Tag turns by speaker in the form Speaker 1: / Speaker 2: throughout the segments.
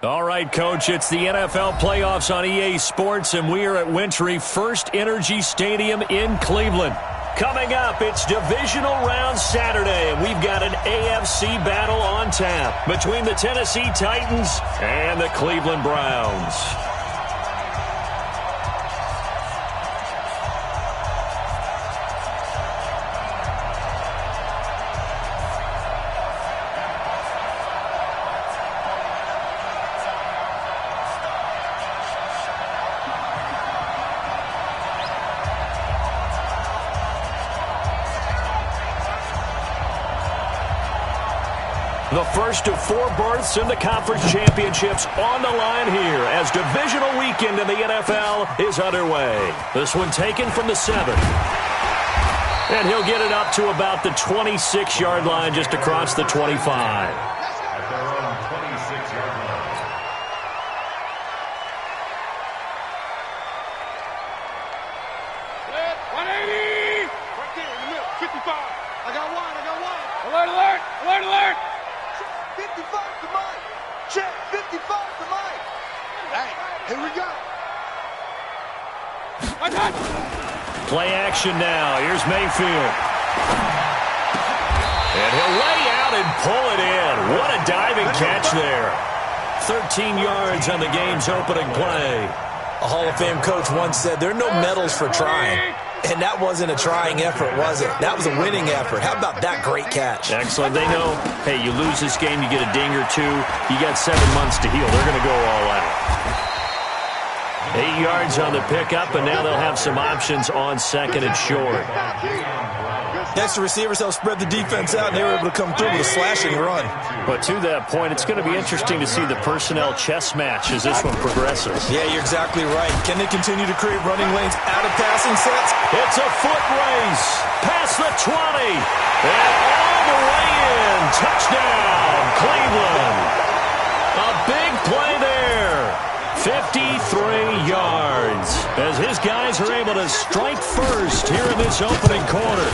Speaker 1: All right, Coach, it's the NFL playoffs on EA Sports, and we are at Wintry First Energy Stadium in Cleveland. Coming up, it's Divisional Round Saturday, and we've got an AFC battle on tap between the Tennessee Titans and the Cleveland Browns. The first of 4 berths in the conference championships on the line here as divisional weekend in the NFL is underway. This one taken from the 7. And he'll get it up to about the 26-yard line just across the 25. Play action now. Here's Mayfield. And he'll lay out and pull it in. What a diving catch there. 13 yards on the game's opening play.
Speaker 2: A Hall of Fame coach once said, there are no medals for trying. And that wasn't a trying effort, was it? That was a winning effort. How about that great catch?
Speaker 1: Excellent. They know, hey, you lose this game, you get a ding or 2. You got 7 months to heal. They're going to go all out. 8 yards on the pickup, and now they'll have some options on second and short.
Speaker 2: Next, the receivers help spread the defense out, and they were able to come through with a slashing run.
Speaker 1: But to that point, it's going to be interesting to see the personnel chess match as this one progresses.
Speaker 2: Yeah, you're exactly right. Can they continue to create running lanes out of passing sets?
Speaker 1: It's a foot race past the 20, and all the way in. Touchdown, Cleveland. A big play there. 53 yards as his guys are able to strike first here in this opening quarter.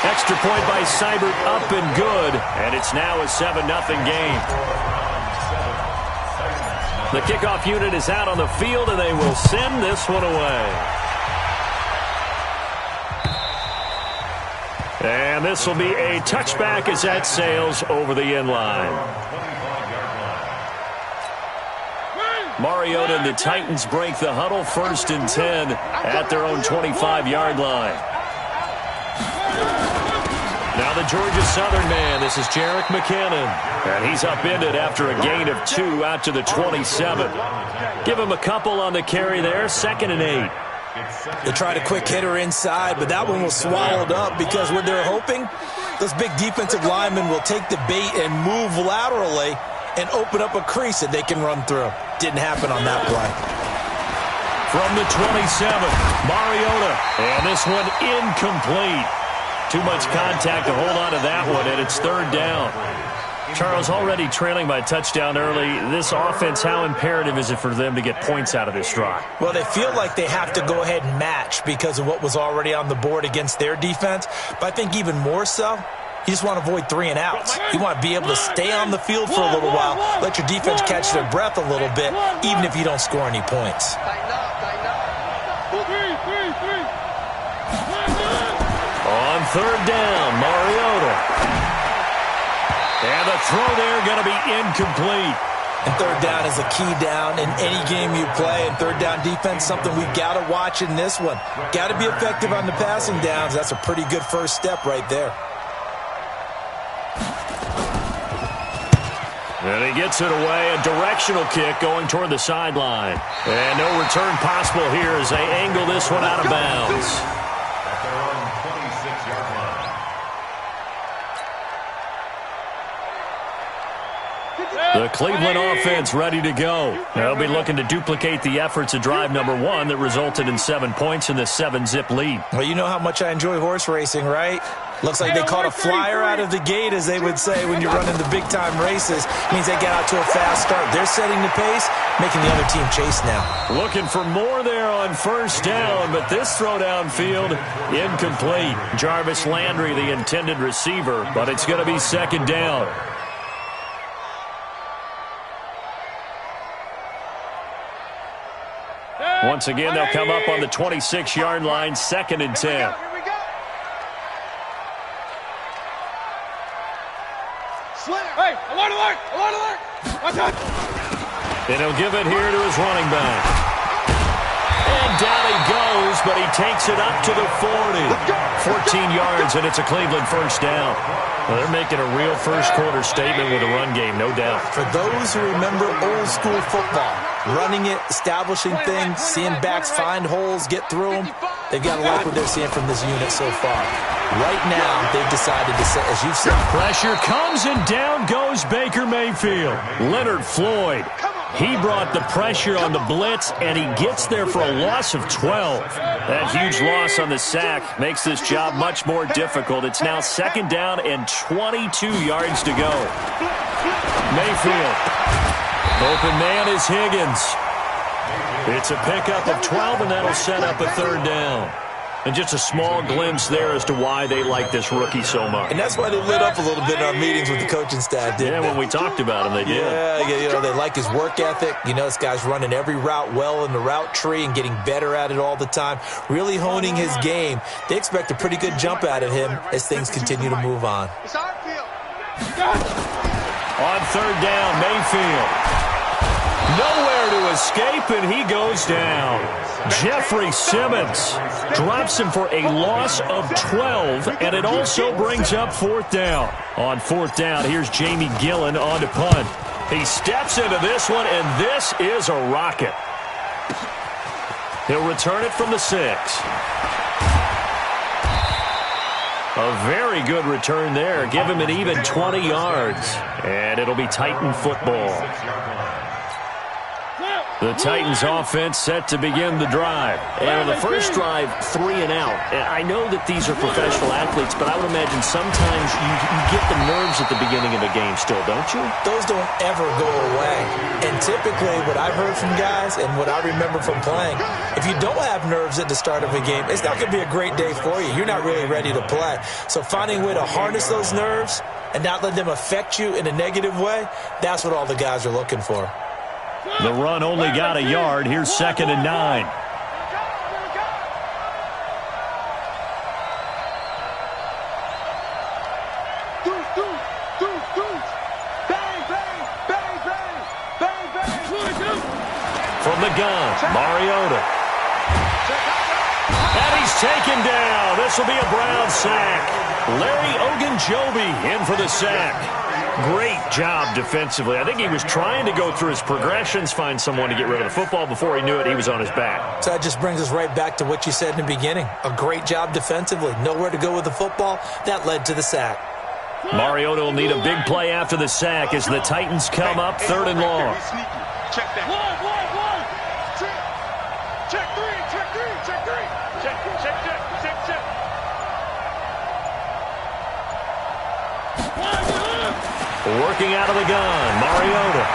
Speaker 1: Extra point by Seibert up and good, and it's now a 7-0 game. The kickoff unit is out on the field, and they will send this one away. And this will be a touchback as that sails over the end line. Mariota and the Titans break the huddle, 1st and 10 at their own 25-yard line. Now the Georgia Southern man, this is Jerick McKinnon. And he's upended after a gain of 2 out to the 27. Give him a couple on the carry there, 2nd and 8.
Speaker 2: They tried a quick hitter inside, but that one was swallowed up because what they're hoping, those big defensive linemen will take the bait and move laterally and open up a crease that they can run through. Didn't happen on that play.
Speaker 1: From the 27, Mariota. And this one incomplete. Too much contact to hold on to that one, and it's 3rd down. Charles, already trailing by touchdown early. This offense, how imperative is it for them to get points out of this drive?
Speaker 2: Well, they feel like they have to go ahead and match because of what was already on the board against their defense. But I think even more so, you just want to avoid 3 and outs. You want to be able to stay on the field for a little while, let your defense catch their breath a little bit, even if you don't score any points.
Speaker 1: On 3rd down, Mariota. And the throw there going to be incomplete.
Speaker 2: And 3rd down is a key down in any game you play. And 3rd down defense, something we've got to watch in this one. Got to be effective on the passing downs. That's a pretty good first step right there.
Speaker 1: And he gets it away, a directional kick going toward the sideline. And no return possible here as they angle this one out of bounds. The Cleveland offense ready to go. They'll be looking to duplicate the efforts of drive number 1 that resulted in 7 points in the 7-zip lead.
Speaker 2: Well, you know how much I enjoy horse racing, right? Looks like they caught a flyer out of the gate, as they would say, when you're running the big-time races. Means they get out to a fast start. They're setting the pace, making the other team chase now.
Speaker 1: Looking for more there on 1st down, but this throw downfield, incomplete. Jarvis Landry, the intended receiver, but it's going to be 2nd down. Once again, they'll come up on the 26-yard line, 2nd and 10.
Speaker 3: Hey, alert, alert, alert, alert.
Speaker 1: And he'll give it here to his running back. And down he goes, but he takes it up to the 40. 14 yards, and it's a Cleveland first down. Well, they're making a real first-quarter statement with a run game, no doubt.
Speaker 2: For those who remember old-school football, running it, establishing things, seeing backs find holes, get through them, they've got to like what they're seeing from this unit so far. Right now, they've decided to say, as you've said.
Speaker 1: Pressure comes, and down goes Baker Mayfield. Leonard Floyd. He brought the pressure on the blitz, and he gets there for a loss of 12. That huge loss on the sack makes this job much more difficult. It's now 2nd down and 22 yards to go. Mayfield. Open man is Higgins. It's a pickup of 12, and that'll set up a 3rd down. And just a small glimpse there as to why they like this rookie so much.
Speaker 2: And that's why they lit up a little bit in our meetings with the coaching staff, didn't they?
Speaker 1: When we talked about him, they did.
Speaker 2: Yeah, they like his work ethic. You know, this guy's running every route well in the route tree and getting better at it all the time, really honing his game. They expect a pretty good jump out of him as things continue to move on.
Speaker 1: On 3rd down, Mayfield. Nowhere to escape, and he goes down. Jeffrey Simmons drops him for a loss of 12, and it also brings up 4th down. On 4th down, here's Jamie Gillen on to punt. He steps into this one, and this is a rocket. He'll return it from the 6. A very good return there. Give him an even 20 yards, and it'll be Titan football. The Titans offense set to begin the drive. And on the first drive, 3 and out. And I know that these are professional athletes, but I would imagine sometimes you get the nerves at the beginning of a game still, don't you?
Speaker 2: Those don't ever go away. And typically what I've heard from guys and what I remember from playing, if you don't have nerves at the start of a game, it's not going to be a great day for you. You're not really ready to play. So finding a way to harness those nerves and not let them affect you in a negative way, that's what all the guys are looking for.
Speaker 1: The run only got a yard. Here's 2nd and 9. From the gun, Mariota. And he's taken down. This will be a Brown sack. Larry Ogunjobi in for the sack. Great job defensively. I think he was trying to go through his progressions, find someone to get rid of the football. Before he knew it, he was on his back.
Speaker 2: So that just brings us right back to what you said in the beginning. A great job defensively. Nowhere to go with the football. That led to the sack.
Speaker 1: Mariota will need a big play after the sack as the Titans come up 3rd and long.
Speaker 3: Check that. One. Check 3. Check.
Speaker 1: Working out of the gun, Mariota.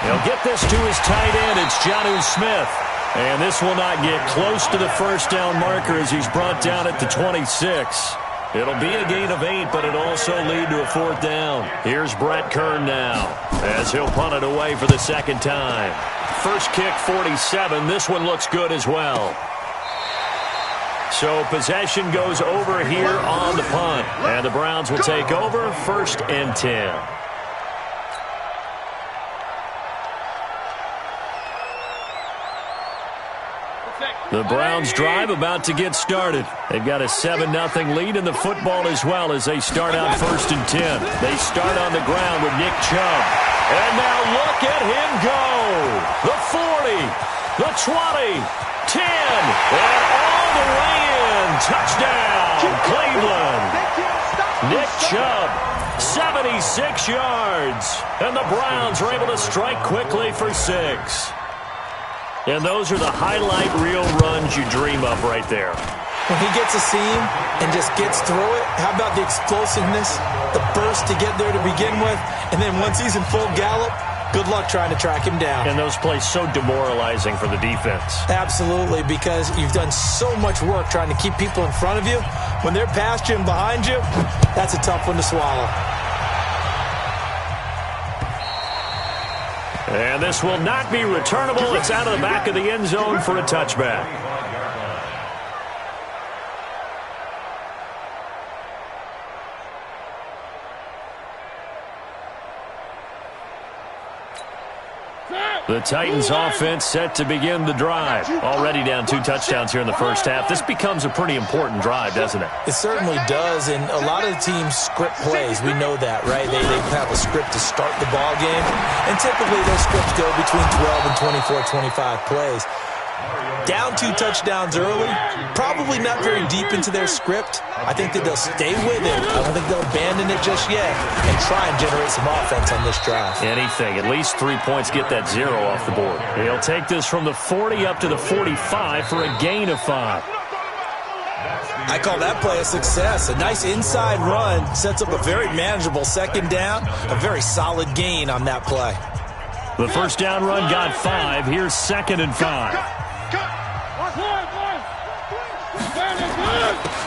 Speaker 1: He'll get this to his tight end. It's Jonnu Smith. And this will not get close to the first down marker as he's brought down at the 26. It'll be a gain of 8, but it'll also lead to a 4th down. Here's Brett Kern now as he'll punt it away for the 2nd time. First kick, 47. This one looks good as well. So possession goes over here on the punt. And the Browns will take over 1st and 10. The Browns drive about to get started. They've got a 7-0 lead in the football as well as they start out 1st and 10. They start on the ground with Nick Chubb. And now look at him go. The 40, the 20, 10, and all the way in. Touchdown, Cleveland. Nick Chubb, 76 yards. And the Browns are able to strike quickly for 6. And those are the highlight reel runs you dream of right there.
Speaker 2: When he gets a seam and just gets through it, how about the explosiveness, the burst to get there to begin with, and then once he's in full gallop, good luck trying to track him down.
Speaker 1: And those plays so demoralizing for the defense.
Speaker 2: Absolutely, because you've done so much work trying to keep people in front of you. When they're past you and behind you, that's a tough one to swallow.
Speaker 1: And this will not be returnable. It's out of the back of the end zone for a touchback. The Titans offense set to begin the drive. Already down 2 touchdowns here in the first half. This becomes a pretty important drive, doesn't it?
Speaker 2: It certainly does, and a lot of the teams script plays. We know that, right? They have a script to start the ball game, and typically those scripts go between 12 and 24, 25 plays. Down 2 touchdowns early, probably not very deep into their script. I think that they'll stay with it. I don't think they'll abandon it just yet and try and generate some offense on this drive.
Speaker 1: Anything. At least 3 points, get that 0 off the board. He'll take this from the 40 up to the 45 for a gain of 5.
Speaker 2: I call that play a success. A nice inside run sets up a very manageable second down. A very solid gain on that play.
Speaker 1: The first down run got 5. Here's 2nd and 5.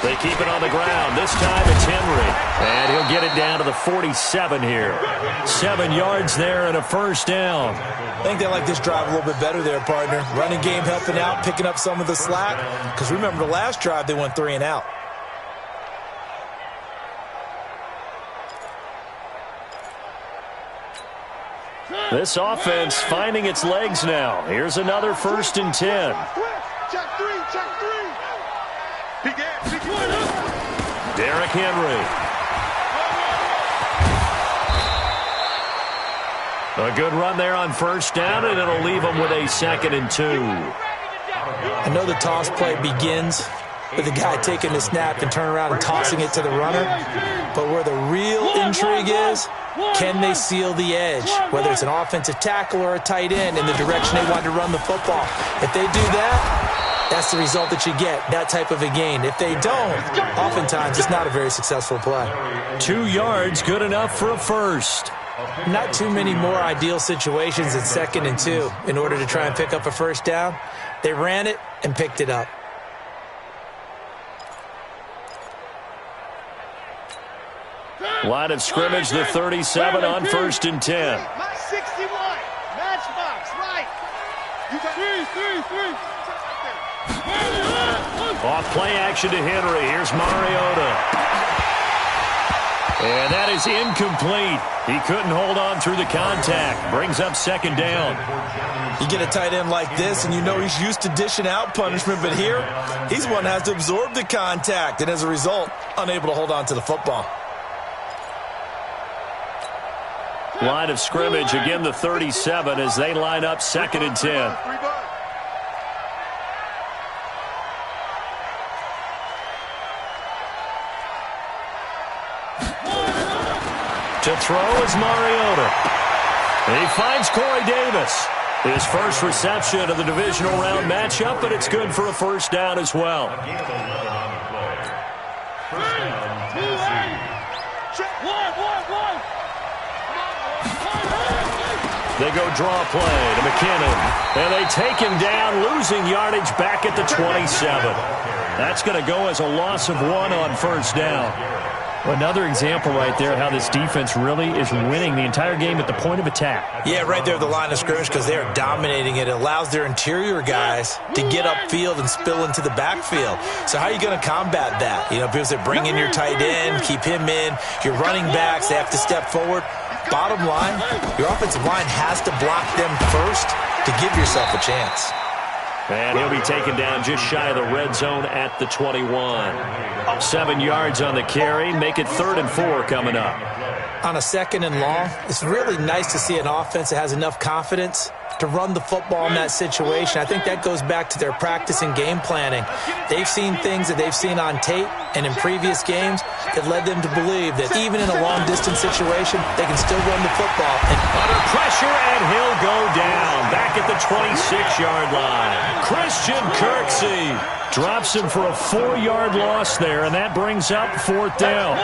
Speaker 1: They keep it on the ground. This time it's Henry. And he'll get it down to the 47 here. 7 yards there and a first down.
Speaker 2: I think they like this drive a little bit better there, partner. Running game helping out, picking up some of the slack. Because remember the last drive, they went 3 and out.
Speaker 1: This offense finding its legs now. Here's another 1st and 10.
Speaker 3: Check 3, check 3.
Speaker 1: Derrick Henry. A good run there on first down, and it'll leave them with a 2nd and 2.
Speaker 2: I know the toss play begins with the guy taking the snap and turning around and tossing it to the runner. But where the real intrigue is, can they seal the edge? Whether it's an offensive tackle or a tight end in the direction they want to run the football. If they do that, that's the result that you get, that type of a gain. If they don't, oftentimes it's not a very successful play.
Speaker 1: 2 yards, good enough for a first.
Speaker 2: Not too many more ideal situations at 2nd and 2 in order to try and pick up a first down. They ran it and picked it up.
Speaker 1: Line of scrimmage, the 37 on 1st and 10.
Speaker 3: My 61. Matchbox, right. You got 3.
Speaker 1: Off play action to Henry. Here's Mariota. And that is incomplete. He couldn't hold on through the contact. Brings up 2nd down.
Speaker 2: You get a tight end like this, and you know he's used to dishing out punishment, but here, he's the one that has to absorb the contact, and as a result, unable to hold on to the football.
Speaker 1: Line of scrimmage, again the 37 as they line up 2nd and 10. To throw is Mariota. He finds Corey Davis. His first reception of the divisional round matchup, but it's good for a first down as well. They go draw play to McKinnon. And they take him down, losing yardage back at the 27. That's going to go as a loss of 1 on first down. Another example right there how this defense really is winning the entire game at the point of attack.
Speaker 2: Yeah, right there at the line of scrimmage because they are dominating it. It allows their interior guys to get upfield and spill into the backfield. So how are you going to combat that? You know, people say bring in your tight end, keep him in. Your running backs, they have to step forward. Bottom line, your offensive line has to block them first to give yourself a chance.
Speaker 1: And he'll be taken down just shy of the red zone at the 21. 7 yards on the carry. Make it 3rd and 4 coming up.
Speaker 2: On a 2nd and long, it's really nice to see an offense that has enough confidence to run the football in that situation. I think that goes back to their practice and game planning. They've seen things that they've seen on tape and in previous games that led them to believe that even in a long-distance situation, they can still run the football. And
Speaker 1: under pressure, and he'll go down back at the 26-yard line. Christian Kirksey drops him for a 4-yard loss there, and that brings up 4th down.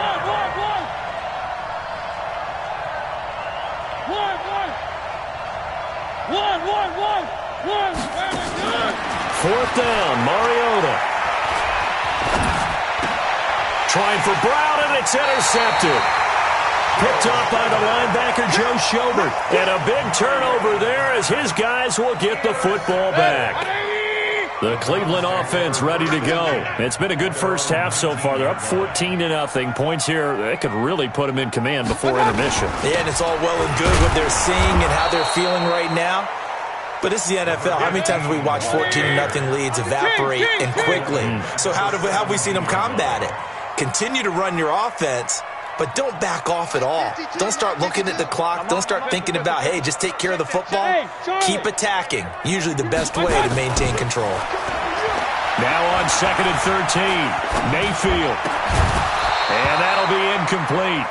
Speaker 1: Fourth down, Mariota. Trying for Brown, and it's intercepted. Picked off by the linebacker, Joe Schobert. And a big turnover there as his guys will get the football back. The Cleveland offense ready to go. It's been a good first half so far. They're up 14-0. Points here, they could really put them in command before intermission.
Speaker 2: Yeah, and it's all well and good what they're seeing and how they're feeling right now. But it's the NFL. How many times have we watched 14-0 leads evaporate and quickly? So how have we seen them combat it? Continue to run your offense, but don't back off at all. Don't start looking at the clock. Don't start thinking about, hey, just take care of the football. Keep attacking. Usually the best way to maintain control.
Speaker 1: Now on 2nd and 13, Mayfield. And that'll be incomplete.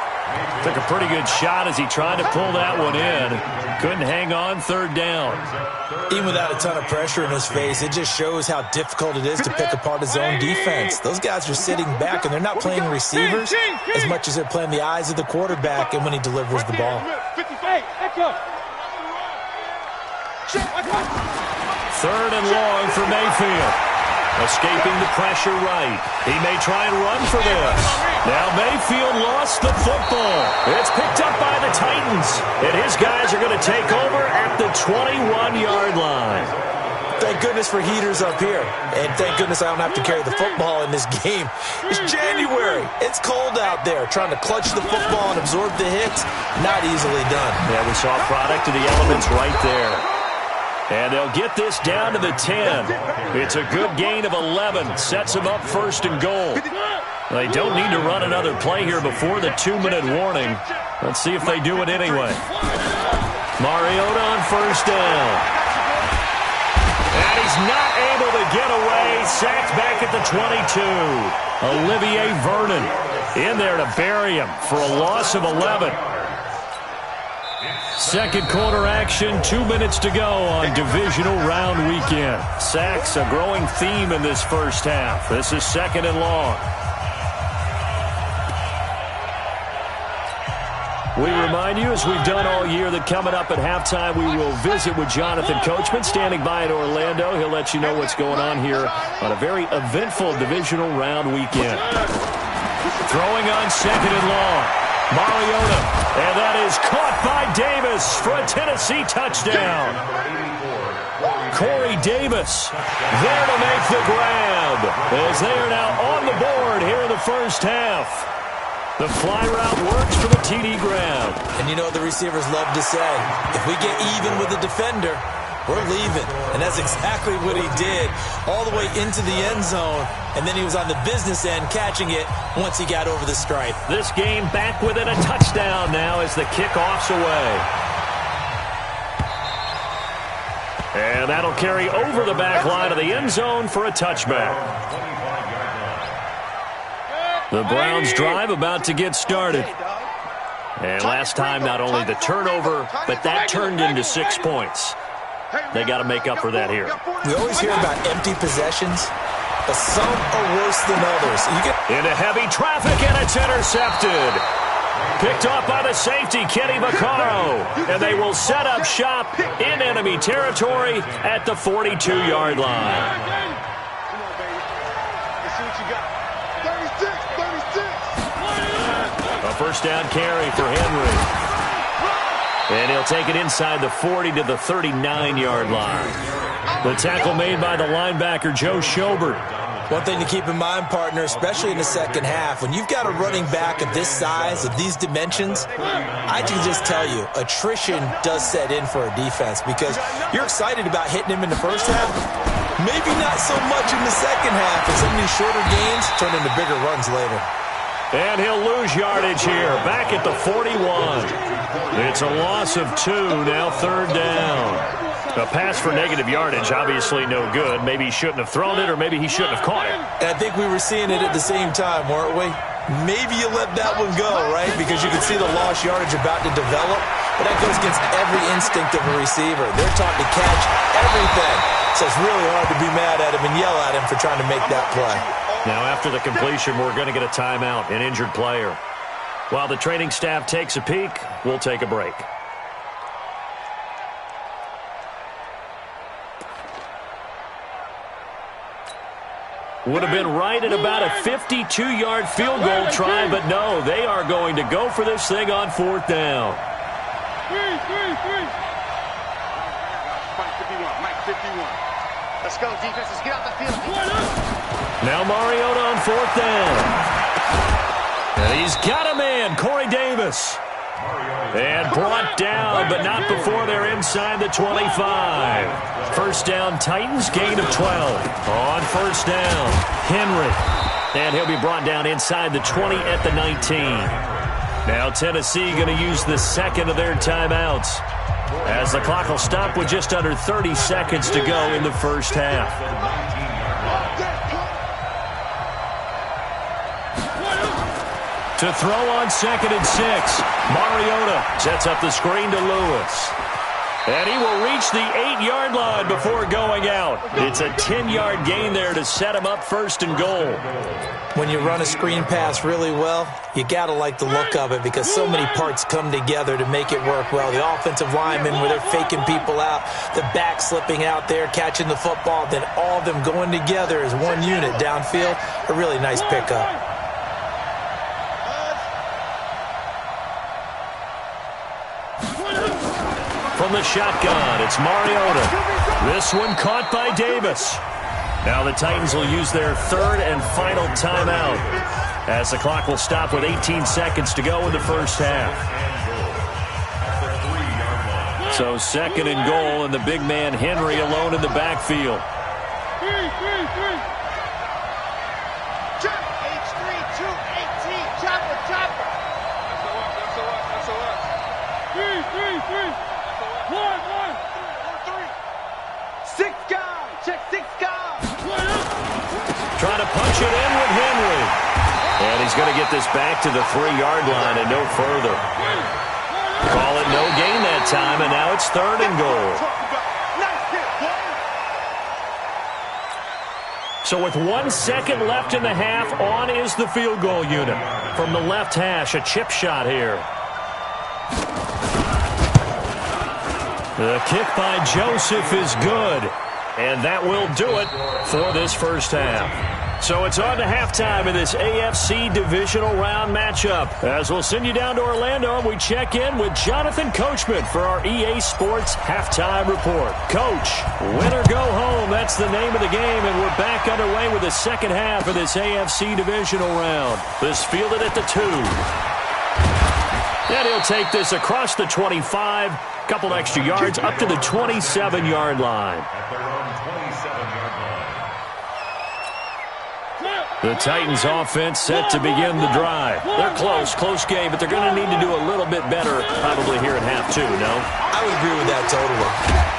Speaker 1: Took a pretty good shot as he tried to pull that one in. Couldn't hang on 3rd down.
Speaker 2: Even without a ton of pressure in his face, it just shows how difficult it is to pick apart his own defense. Those guys are sitting back, and they're not playing receivers as much as they're playing the eyes of the quarterback and when he delivers the ball.
Speaker 1: 3rd and long for Mayfield. Escaping the pressure right. He may try and run for this. Now Mayfield lost the football. It's picked up by the Titans. And his guys are going to take over at the 21-yard line.
Speaker 2: Thank goodness for heaters up here. And thank goodness I don't have to carry the football in this game. It's January. It's cold out there. Trying to clutch the football and absorb the hits, not easily done.
Speaker 1: Yeah, we saw a product of the elements right there. And they'll get this down to the 10. It's a good gain of 11. Sets them up 1st and goal. They don't need to run another play here before the 2-minute warning. Let's see if they do it anyway. Mariota on 1st down. And he's not able to get away. Sacked back at the 22. Olivier Vernon in there to bury him for a loss of 11. Second quarter action, 2 minutes to go on divisional round weekend. Sacks, a growing theme in this first half. This is 2nd and long. We remind you, as we've done all year, that coming up at halftime, we will visit with Jonathan Coachman, standing by in Orlando. He'll let you know what's going on here on a very eventful divisional round weekend. Throwing on 2nd and long. Mariota, and that is caught by Davis for a Tennessee touchdown. Corey Davis there to make the grab as they are now on the board here in the first half. The fly route works for the TD grab.
Speaker 2: And you know what the receivers love to say? If we get even with the defender, we're leaving. And that's exactly what he did, all the way into the end zone. And then he was on the business end catching it once he got over the stripe.
Speaker 1: This game back within a touchdown now as the kickoff's away. And that'll carry over the back line of the end zone for a touchback. The Browns drive about to get started. And last time, not only the turnover, but that turned into 6 points. They got to make up for that here.
Speaker 2: We always hear about empty possessions, but some are worse than others.
Speaker 1: Into heavy traffic, and it's intercepted. Picked off by the safety, Kenny Vaccaro. And they will set up shop in enemy territory at the 42-yard line. A first down carry for Henry. And he'll take it inside the 40 to the 39-yard line. The tackle made by the linebacker, Joe Schobert.
Speaker 2: One thing to keep in mind, partner, especially in the second half, when you've got a running back of this size, of these dimensions, I can just tell you, attrition does set in for a defense because you're excited about hitting him in the first half. Maybe not so much in the second half, and some of these shorter gains turn into bigger runs later.
Speaker 1: And he'll lose yardage here, back at the 41. It's a loss of 2, now 3rd down. A pass for negative yardage, obviously no good. Maybe he shouldn't have thrown it, or maybe he shouldn't have caught it.
Speaker 2: And I think we were seeing it at the same time, weren't we? Maybe you let that one go, right? Because you can see the lost yardage about to develop. But that goes against every instinct of a receiver. They're taught to catch everything. So it's really hard to be mad at him and yell at him for trying to make that play.
Speaker 1: Now after the completion, we're going to get a timeout, an injured player. While the training staff takes a peek, we'll take a break. Would have been right at about a 52-yard field goal try, but no, they are going to go for this thing on 4th down.
Speaker 3: Let's go, defenses. Get out the field.
Speaker 1: Now Mariota on 4th down. And he's got a man, Corey Davis. And brought down, but not before they're inside the 25. 1st down, Titans, gain of 12. On 1st down, Henry. And he'll be brought down inside the 20 at the 19. Now Tennessee going to use the second of their timeouts, as the clock will stop with just under 30 seconds to go in the first half. To throw on 2nd and 6. Mariota sets up the screen to Lewis. And he will reach the 8-yard line before going out. It's a 10-yard gain there to set him up 1st and goal.
Speaker 2: When you run a screen pass really well, you got to like the look of it because so many parts come together to make it work well. The offensive linemen, where they're faking people out, the back slipping out there, catching the football, then all of them going together as one unit downfield. A really nice pickup.
Speaker 1: From the shotgun, it's Mariota. This one caught by Davis. Now the Titans will use their 3rd and final timeout, as the clock will stop with 18 seconds to go in the first half. So 2nd and goal, and the big man Henry alone in the backfield. Trying to punch it in with Henry. And he's going to get this back to the 3-yard line and no further. Call it no gain that time, and now it's 3rd and goal. So with 1 second left in the half, on is the field goal unit. From the left hash, a chip shot here. The kick by Joseph is good. And that will do it for this first half. So it's on to halftime in this AFC divisional round matchup. As we'll send you down to Orlando, and we check in with Jonathan Coachman for our EA Sports halftime report. Coach, win or go home, that's the name of the game, and we're back underway with the second half of this AFC divisional round. This fielded at the 2. And he'll take this across the 25, couple extra yards, up to the 27-yard line. The Titans offense set to begin the drive. They're close game, but they're going to need to do a little bit better probably here at half 2, no?
Speaker 2: I would agree with that totally.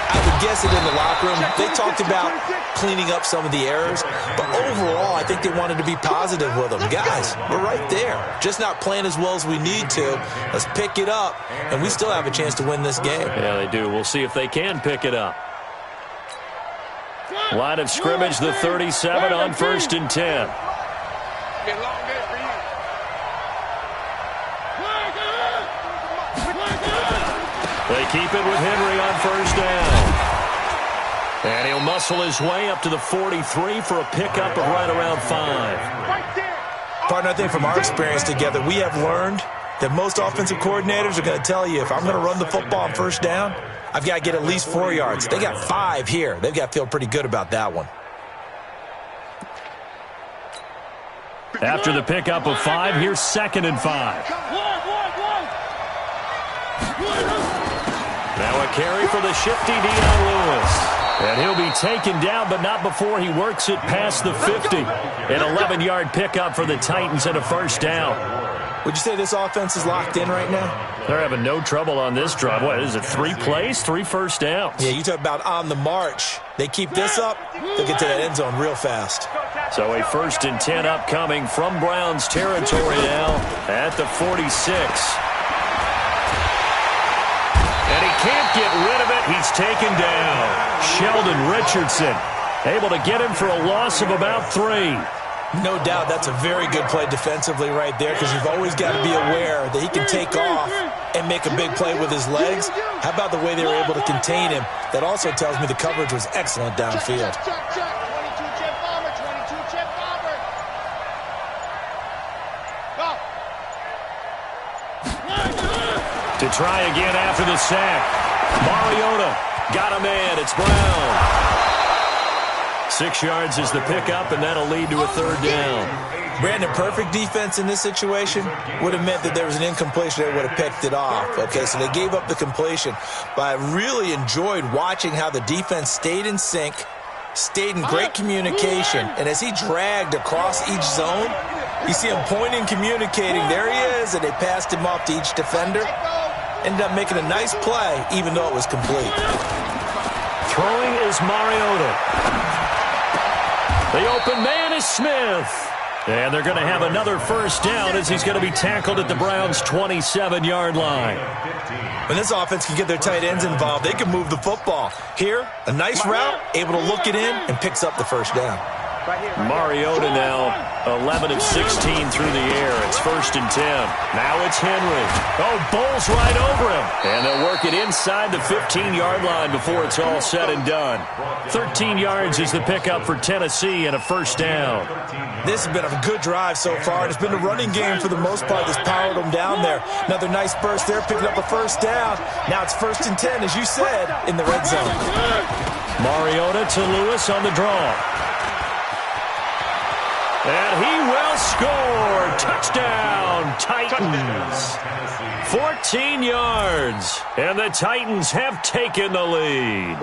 Speaker 2: I would guess it in the locker room. They talked about cleaning up some of the errors, but overall I think they wanted to be positive with them. Guys, we're right there. Just not playing as well as we need to. Let's pick it up, and we still have a chance to win this game.
Speaker 1: Yeah, they do. We'll see if they can pick it up. Line of scrimmage, the 37 on 1st and 10. They keep it with Henry on 1st down. And he'll muscle his way up to the 43 for a pickup of right around 5.
Speaker 2: Partner, I think from our experience together, we have learned that most offensive coordinators are going to tell you, if I'm going to run the football on 1st down, I've got to get at least 4 yards. They got 5 here. They've got to feel pretty good about that one.
Speaker 1: After the pickup of 5, here's 2nd and 5. Now a carry for the shifty Dion Lewis. And he'll be taken down, but not before he works it past the 50. An 11-yard pickup for the Titans and a 1st down.
Speaker 2: Would you say this offense is locked in right now?
Speaker 1: They're having no trouble on this drive. What is it, 3 plays, 3 first downs?
Speaker 2: Yeah, you talk about on the march. They keep this up, they'll get to that end zone real fast.
Speaker 1: So a 1st and 10 upcoming from Browns territory now at the 46. And he can't get rid of it. He's taken down. Sheldon Richardson able to get him for a loss of about 3.
Speaker 2: No doubt that's a very good play defensively right there, because you've always got to be aware that he can take off and make a big play with his legs. How about the way they were able to contain him? That also tells me the coverage was excellent downfield.
Speaker 1: To try again after the sack. Mariota got a man. It's Brown. 6 yards is the pickup, and that'll lead to a third down.
Speaker 2: Brandon, perfect defense in this situation would have meant that there was an incompletion that would have picked it off. Okay, so they gave up the completion. But I really enjoyed watching how the defense stayed in sync, stayed in great communication, and as he dragged across each zone, you see him pointing, communicating. There he is, and they passed him off to each defender. Ended up making a nice play, even though it was complete.
Speaker 1: Throwing is Mariota. The open man is Smith. And they're going to have another first down as he's going to be tackled at the Browns' 27-yard line.
Speaker 2: When this offense can get their tight ends involved, they can move the football. Here, a nice route, able to look it in, and picks up the first down.
Speaker 1: Mariota now 11 of 16 through the air. It's 1st and 10. Now it's Henry. Oh, bowls right over him. And they'll work it inside the 15-yard line before it's all said and done. 13 yards is the pickup for Tennessee and a first down.
Speaker 2: This has been a good drive so far. It's been a running game for the most part that's powered them down there. Another nice burst there, picking up a first down. Now it's 1st and 10, as you said, in the red zone.
Speaker 1: Mariota to Lewis on the draw. And he will score. Touchdown, Titans. 14 yards. And the Titans have taken the lead.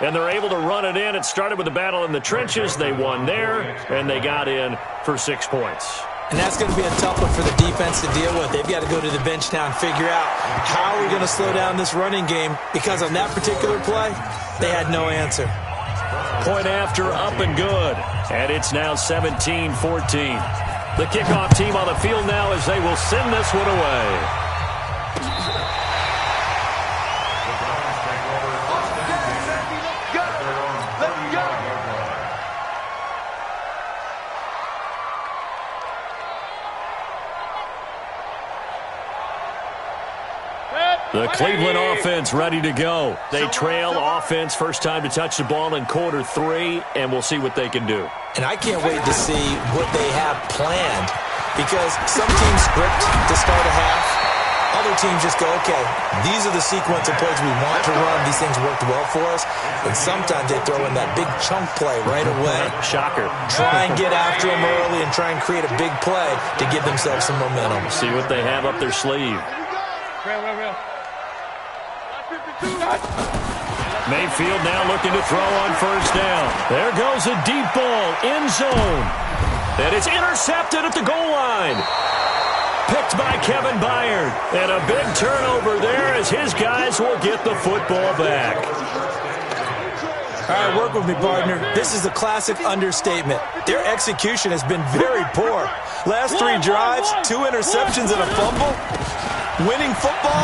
Speaker 1: And they're able to run it in. It started with a battle in the trenches. They won there, and they got in for 6 points.
Speaker 2: And that's going to be a tough one for the defense to deal with. They've got to go to the bench now and figure out how are we going to slow down this running game, because on that particular play, they had no answer.
Speaker 1: Point after, up and good. And it's now 17-14. The kickoff team on the field now as they will send this one away. The Cleveland offense ready to go. They trail offense, first time to touch the ball in quarter 3, and we'll see what they can do.
Speaker 2: And I can't wait to see what they have planned, because some teams script to start a half. Other teams just go, okay, these are the sequence of plays we want to run. These things worked well for us. And sometimes they throw in that big chunk play right away.
Speaker 1: Shocker.
Speaker 2: Try and get after them early and try and create a big play to give themselves some momentum.
Speaker 1: See what they have up their sleeve. Mayfield now looking to throw on first down. There goes a deep ball, end zone. And it's intercepted at the goal line. Picked by Kevin Byard. And a big turnover there as his guys will get the football back.
Speaker 2: All right, work with me, partner. This is a classic understatement. Their execution has been very poor. Last 3 drives, 2 interceptions and a fumble. Winning football?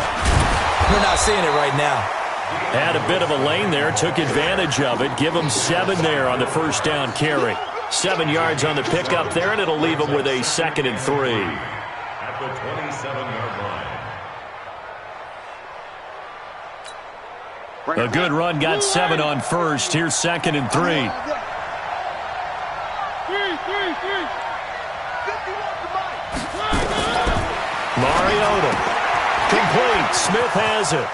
Speaker 2: We're not seeing it right now.
Speaker 1: Had a bit of a lane there, took advantage of it. Give them 7 there on the first down carry. 7 yards on the pickup there, and it'll leave them with a 2nd and 3.
Speaker 4: At the 27-yard line.
Speaker 1: A good run, got 7 on first. Here's 2nd and 3. Mariota. Complete. Smith has it.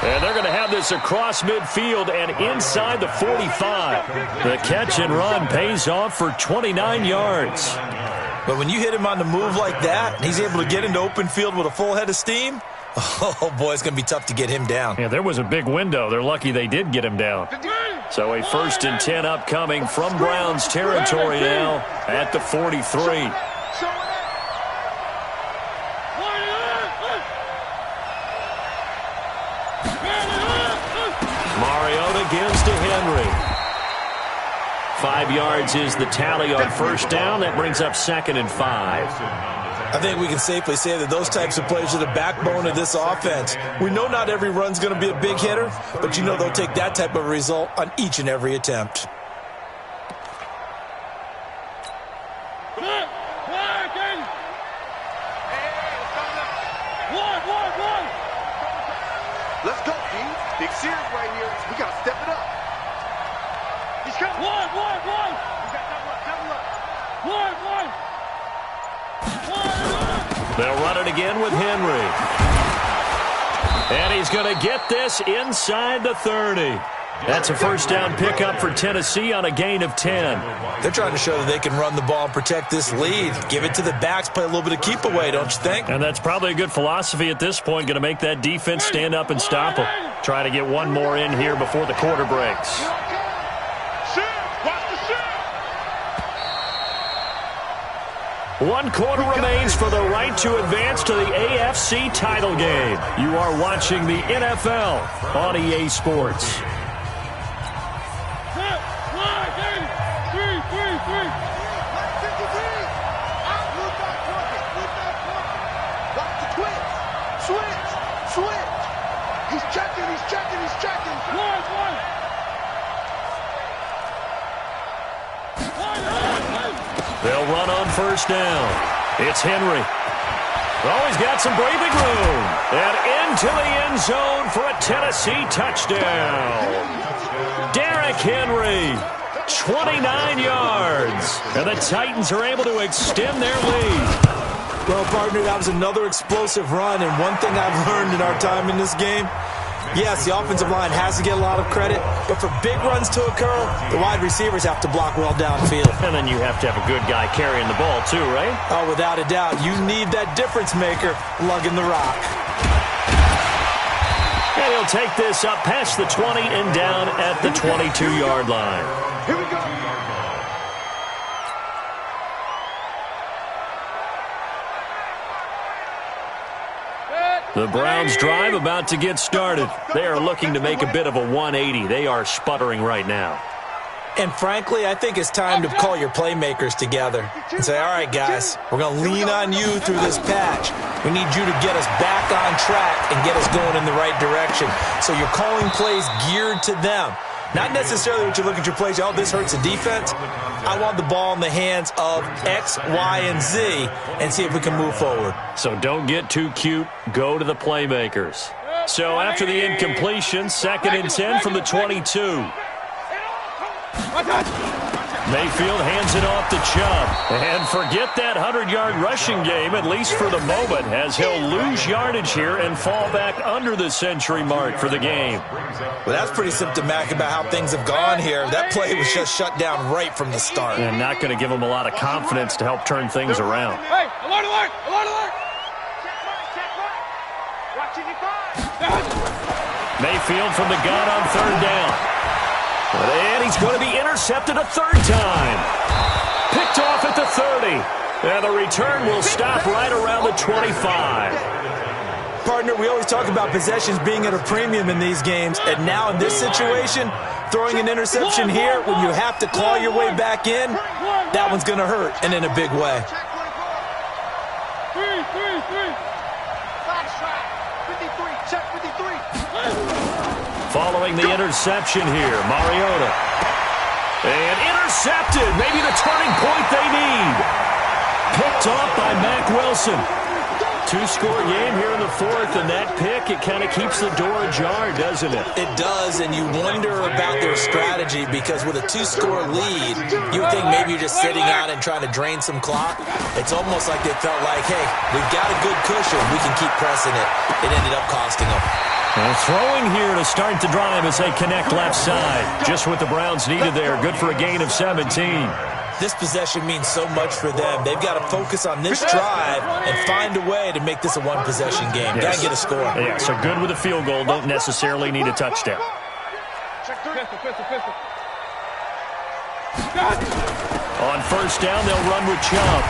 Speaker 1: And they're going to have this across midfield and inside the 45. The catch and run pays off for 29 yards.
Speaker 2: But when you hit him on the move like that, and he's able to get into open field with a full head of steam, oh, boy, it's going to be tough to get him down.
Speaker 1: Yeah, there was a big window. They're lucky they did get him down. So a 1st and 10 upcoming from Browns territory now at the 43. Mariota gives to Henry. 5 yards is the tally on first down. That brings up 2nd and 5.
Speaker 2: I think we can safely say that those types of plays are the backbone of this offense. We know not every run's going to be a big hitter, but you know they'll take that type of result on each and every attempt.
Speaker 3: Let's go, team. Big series right here. We got to step it up. He's coming. One. We got double up.
Speaker 1: The They'll run it again with Henry. And he's going to get this inside the 30. That's a first down pickup for Tennessee on a gain of 10.
Speaker 2: They're trying to show that they can run the ball and protect this lead. Give it to the backs, play a little bit of keep away, don't you think?
Speaker 1: And that's probably a good philosophy at this point, going to make that defense stand up and stop them. Try to get one more in here before the quarter breaks. One quarter remains for the right to advance to the AFC title game. You are watching the NFL on EA Sports. They'll run on first down. It's Henry. Oh, he's got some breathing room. And into the end zone for a Tennessee touchdown. Derrick Henry, 29 yards. And the Titans are able to extend their lead.
Speaker 2: Well, partner, that was another explosive run. And one thing I've learned in our time in this game, yes, the offensive line has to get a lot of credit, but for big runs to occur, the wide receivers have to block well downfield.
Speaker 1: And then you have to have a good guy carrying the ball too, right?
Speaker 2: Oh, without a doubt. You need that difference maker lugging the rock.
Speaker 1: And he'll take this up past the 20 and down at the 22-yard line.
Speaker 3: Here we go.
Speaker 1: The Browns drive about to get started. They are looking to make a bit of a 180. They are sputtering right now.
Speaker 2: And frankly, I think it's time to call your playmakers together and say, all right, guys, we're going to lean on you through this patch. We need you to get us back on track and get us going in the right direction. So you're calling plays geared to them. Not necessarily what you look at your plays, oh, this hurts the defense. I want the ball in the hands of X, Y, and Z and see if we can move forward.
Speaker 1: So don't get too cute. Go to the playmakers. So after the incompletion, 2nd and 10 from the 22. Mayfield hands it off to Chubb. And forget that 100-yard rushing game, at least for the moment, as he'll lose yardage here and fall back under the century mark for the game.
Speaker 2: Well, that's pretty symptomatic about how things have gone here. That play was just shut down right from the start.
Speaker 1: And not going to give him a lot of confidence to help turn things around.
Speaker 5: Hey, alert, alert, alert, alert!
Speaker 1: Mayfield from the gun on 3rd down. And he's going to be intercepted a 3rd time. Picked off at the 30. And the return will stop right around the 25.
Speaker 2: Partner, we always talk about possessions being at a premium in these games. And now in this situation, throwing an interception here when you have to claw your way back in, that one's going to hurt, and in a big way.
Speaker 3: Check 53.
Speaker 1: Following the interception here, Mariota. And intercepted. Maybe the turning point they need. Picked off by Mack Wilson. 2-score game here in the 4th, and that pick, it kind of keeps the door ajar, doesn't it?
Speaker 2: It does, and you wonder about their strategy because with a 2-score lead, you would think maybe you're just sitting out and trying to drain some clock. It's almost like they felt like, hey, we've got a good cushion. We can keep pressing it. It ended up costing them.
Speaker 1: And throwing here to start the drive as they connect left side. Just what the Browns needed there. Good for a gain of 17.
Speaker 2: This possession means so much for them. They've got to focus on this drive and find a way to make this a one-possession game.
Speaker 1: Yes.
Speaker 2: Got to get a score.
Speaker 1: Yeah, so good with a field goal. Don't necessarily need a touchdown. On 1st down, they'll run with Chubb.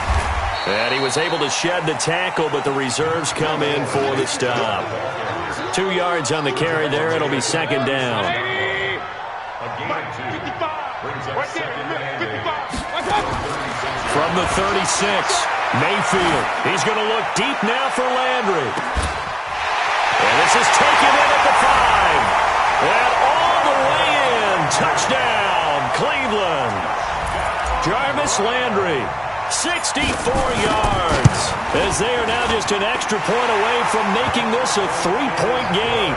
Speaker 1: And he was able to shed the tackle, but the reserves come in for the stop. 2 yards on the carry there. It'll be 2nd down. From the 36, Mayfield. He's going to look deep now for Landry. And this is taken in at the 5. And all the way in. Touchdown, Cleveland. Jarvis Landry, 64 yards. As they are now just an extra point away from making this a 3-point game.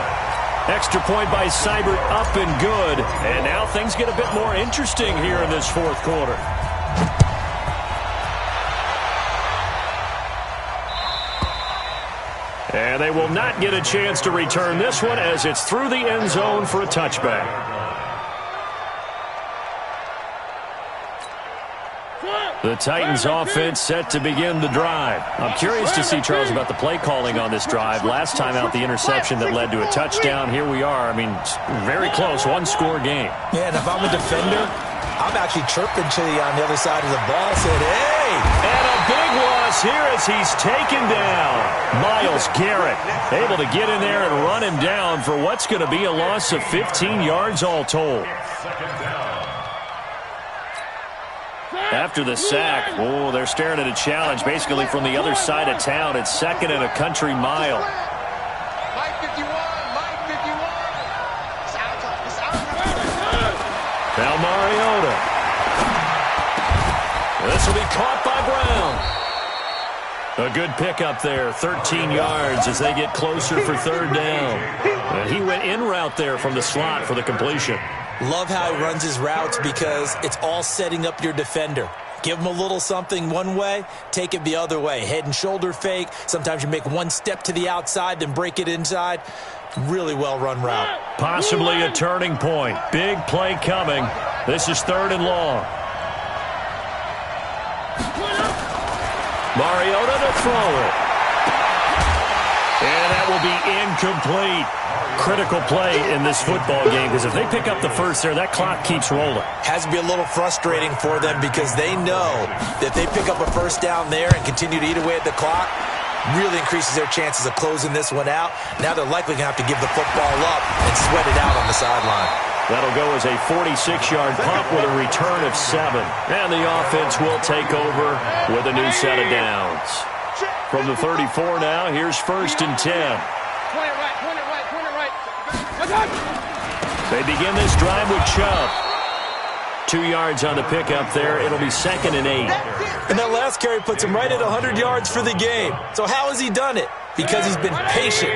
Speaker 1: Extra point by Seibert up and good. And now things get a bit more interesting here in this 4th quarter. And they will not get a chance to return this one as it's through the end zone for a touchback. The Titans offense set to begin the drive. I'm curious to see, Charles, about the play calling on this drive. Last time out, the interception that led to a touchdown. Here we are. I mean, very close, one-score game.
Speaker 2: Yeah, and if I'm a defender, I'm actually chirping to you on the other side of the ball, said, hey!
Speaker 1: And a big loss here as he's taken down. Myles Garrett able to get in there and run him down for what's going to be a loss of 15 yards all told. After the sack, oh, they're staring at a challenge basically from the other side of town. It's second and a country mile.
Speaker 3: Mike 51, Mike 51. It's out.
Speaker 1: Now Mariota. This will be caught by Brown. A good pickup there, 13 yards as they get closer for third down. And he went in route there from the slot for the completion.
Speaker 2: Love how he runs his routes because it's all setting up your defender. Give him a little something one way, take it the other way. Head and shoulder fake. Sometimes you make one step to the outside, then break it inside. Really well-run route.
Speaker 1: Possibly a turning point. Big play coming. This is third and long. Mariota to throw it. And that will be incomplete. Critical play in this football game because if they pick up the first there, that clock keeps rolling.
Speaker 2: Has to be a little frustrating for them because they know that if they pick up a first down there and continue to eat away at the clock, really increases their chances of closing this one out. Now they're likely going to have to give the football up and sweat it out on the sideline.
Speaker 1: That'll go as a 46-yard punt with a return of 7. And the offense will take over with a new set of downs. From the 34 now, here's first and 10.
Speaker 5: Point it right.
Speaker 1: They begin this drive with Chubb. 2 yards on the pickup there. It'll be second and 8.
Speaker 2: And that last carry puts him right at 100 yards for the game. So how has he done it? Because he's been patient,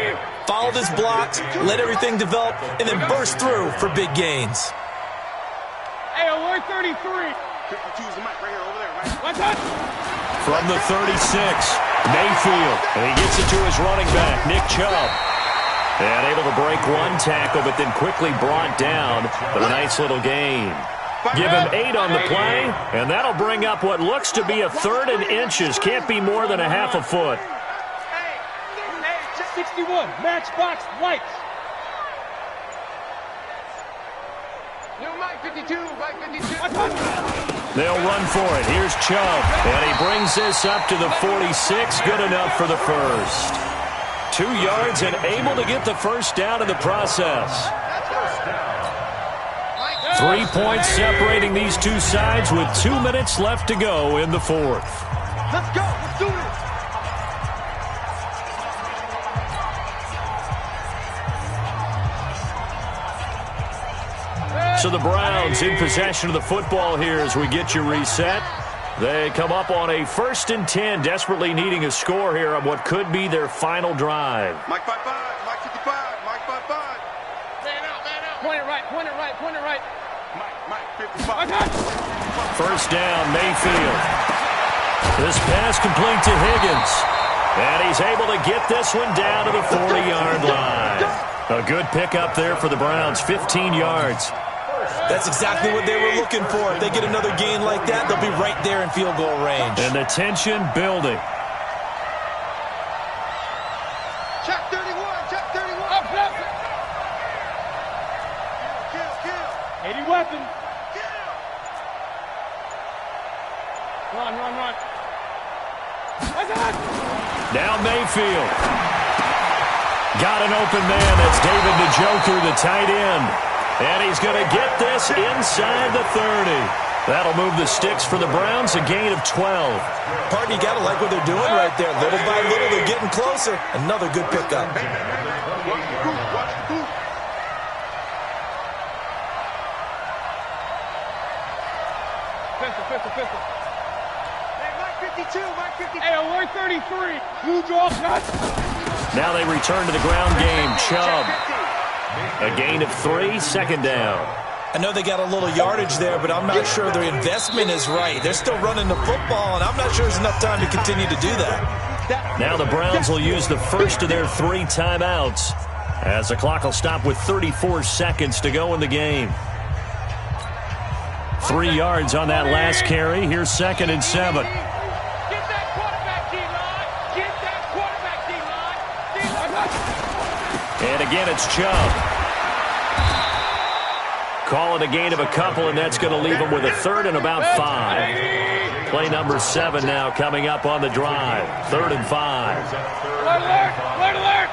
Speaker 2: followed his blocks, let everything develop, and then burst through for big gains.
Speaker 5: Hey, alert 33.
Speaker 3: 52's the mic right here, over there, right?
Speaker 5: One touch.
Speaker 1: From the 36, Mayfield. And he gets it to his running back, Nick Chubb. And able to break one tackle, but then quickly brought down. But a nice little gain. Give him 8 on the play, and that'll bring up what looks to be a third and inches. Can't be more than a half a foot.
Speaker 5: 61, matchbox lights.
Speaker 3: New Mike 52, Mike 52.
Speaker 5: One touch.
Speaker 1: They'll run for it. Here's Chubb, and he brings this up to the 46. Good enough for the first. 2 yards and able to get the first down in the process. 3 points separating these two sides with 2 minutes left to go in the fourth.
Speaker 3: Let's go. Let's do this.
Speaker 1: So the Browns in possession of the football here as we get you reset. They come up on a first and 10, desperately needing a score here on what could be their final drive.
Speaker 3: Mike 55, Mike 55, Mike 55. Man out.
Speaker 5: Point it right.
Speaker 3: Mike 55.
Speaker 5: One touch.
Speaker 1: First down, Mayfield. This pass complete to Higgins. And he's able to get this one down to the 40-yard line. A good pickup there for the Browns, 15 yards.
Speaker 2: That's exactly what they were looking for. If they get another gain like that, they'll be right there in field goal range.
Speaker 1: And the tension building.
Speaker 3: Check 31, check 31.
Speaker 5: Up.
Speaker 3: Kill.
Speaker 5: 80 weapon.
Speaker 3: Kill.
Speaker 5: Run. One touch.
Speaker 1: Down Mayfield. Got an open man. That's David Njoku, the tight end. And he's going to get this inside the 30. That'll move the sticks for the Browns, a gain of 12.
Speaker 2: Pardon, you got to like what they're doing right there. Little by little, they're getting closer. Another good pickup.
Speaker 3: Watch the boot.
Speaker 5: Pistol.
Speaker 3: Hey, Mike 52, Mike 52.
Speaker 5: Hey, alert 33. Blue draw nuts.
Speaker 1: Now they return to the ground game. Chubb. A gain of 3, second down.
Speaker 2: I know they got a little yardage there, but I'm not sure their investment is right. They're still running the football, and I'm not sure there's enough time to continue to do that.
Speaker 1: Now the Browns will use the first of their 3 timeouts as the clock will stop with 34 seconds to go in the game. 3 yards on that last carry. Here's 2nd and 7.
Speaker 5: Get that quarterback, D-line. Get that quarterback, D-line.
Speaker 1: And again, it's Chubb. Call it a gain of a couple, and that's going to leave them with a 3rd and about 5. Play number 7 now coming up on the drive. 3rd and 5.
Speaker 5: Alert! Alert! Alert!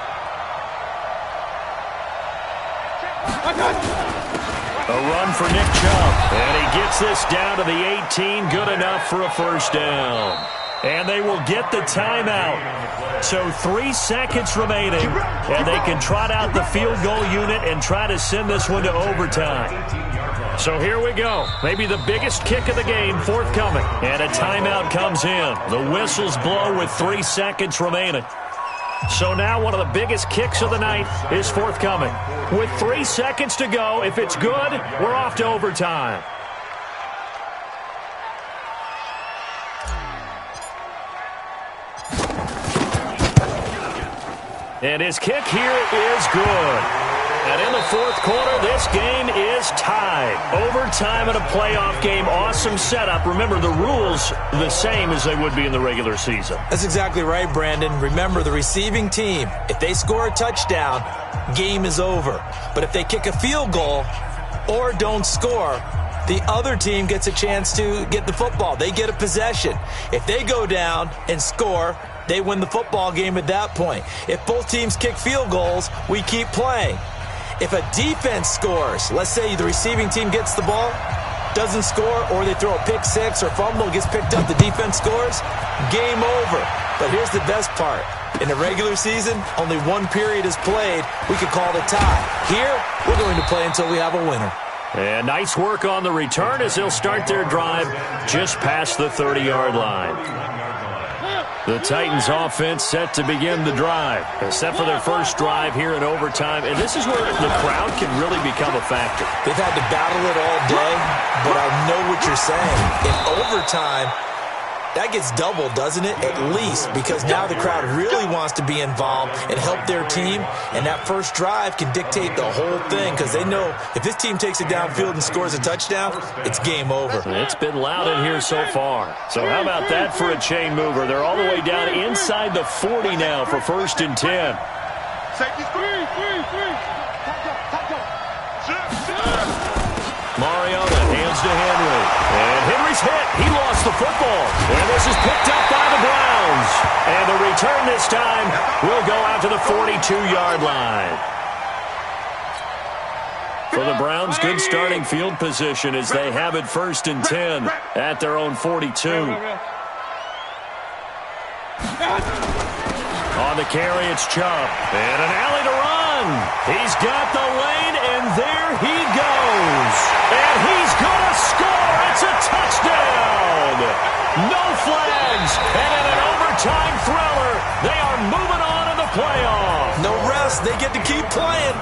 Speaker 1: A run for Nick Chubb. And he gets this down to the 18. Good enough for a first down. And they will get the timeout. So 3 seconds remaining, and they can trot out the field goal unit and try to send this one to overtime. So here we go. Maybe the biggest kick of the game forthcoming. And a timeout comes in. The whistles blow with 3 seconds remaining. So now one of the biggest kicks of the night is forthcoming. With 3 seconds to go, if it's good, we're off to overtime. And his kick here is good. And in the 4th quarter, this game is tied. Overtime in a playoff game. Awesome setup. Remember, the rules the same as they would be in the regular season.
Speaker 2: That's exactly right, Brandon. Remember, the receiving team, if they score a touchdown, game is over. But if they kick a field goal or don't score, the other team gets a chance to get the football. They get a possession. If they go down and score, they win the football game at that point. If both teams kick field goals, we keep playing. If a defense scores, let's say the receiving team gets the ball, doesn't score, or they throw a pick six or fumble, gets picked up, the defense scores, game over. But here's the best part. In the regular season, only 1 period is played. We could call it a tie. Here, we're going to play until we have a winner.
Speaker 1: And nice work on the return as they'll start their drive just past the 30-yard line. The Titans offense set to begin the drive, set for their first drive here in overtime. And this is where the crowd can really become a factor.
Speaker 2: They've had to battle it all day, but I know what you're saying. In overtime, that gets doubled, doesn't it? At least, because now the crowd really wants to be involved and help their team. And that first drive can dictate the whole thing because they know if this team takes it downfield and scores a touchdown, it's game over.
Speaker 1: It's been loud in here so far. So how about that for a chain mover? They're all the way down inside the 40 now for 1st and 10. Mariota hands to Henry. And Henry's hit. He lost the football. And this is picked up by the Browns. And the return this time will go out to the 42-yard line. For the Browns, good starting field position as they have it 1st and 10 at their own 42. On the carry, it's Chubb. And an alley to run. He's got the lane, and there he goes. And he's going to score. It's a touchdown. No flags. And in an overtime thriller, they are moving on in the playoffs.
Speaker 2: No rest. They get to keep playing.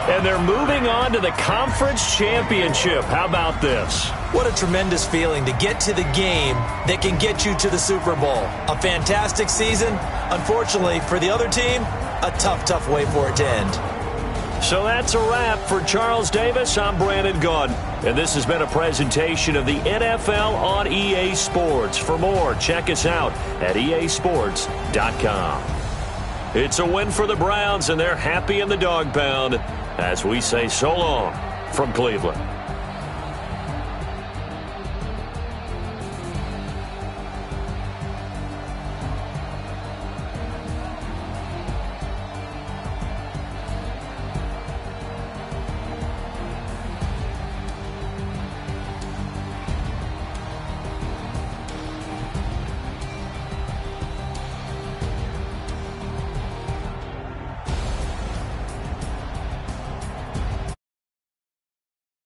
Speaker 1: And they're moving on to the conference championship. How about this?
Speaker 2: What a tremendous feeling to get to the game that can get you to the Super Bowl. A fantastic season. Unfortunately, for the other team, a tough, tough way for it to end.
Speaker 1: So that's a wrap for Charles Davis. I'm Brandon Gaudin, and this has been a presentation of the NFL on EA Sports. For more, check us out at easports.com. It's a win for the Browns, and they're happy in the dog pound as we say so long from Cleveland.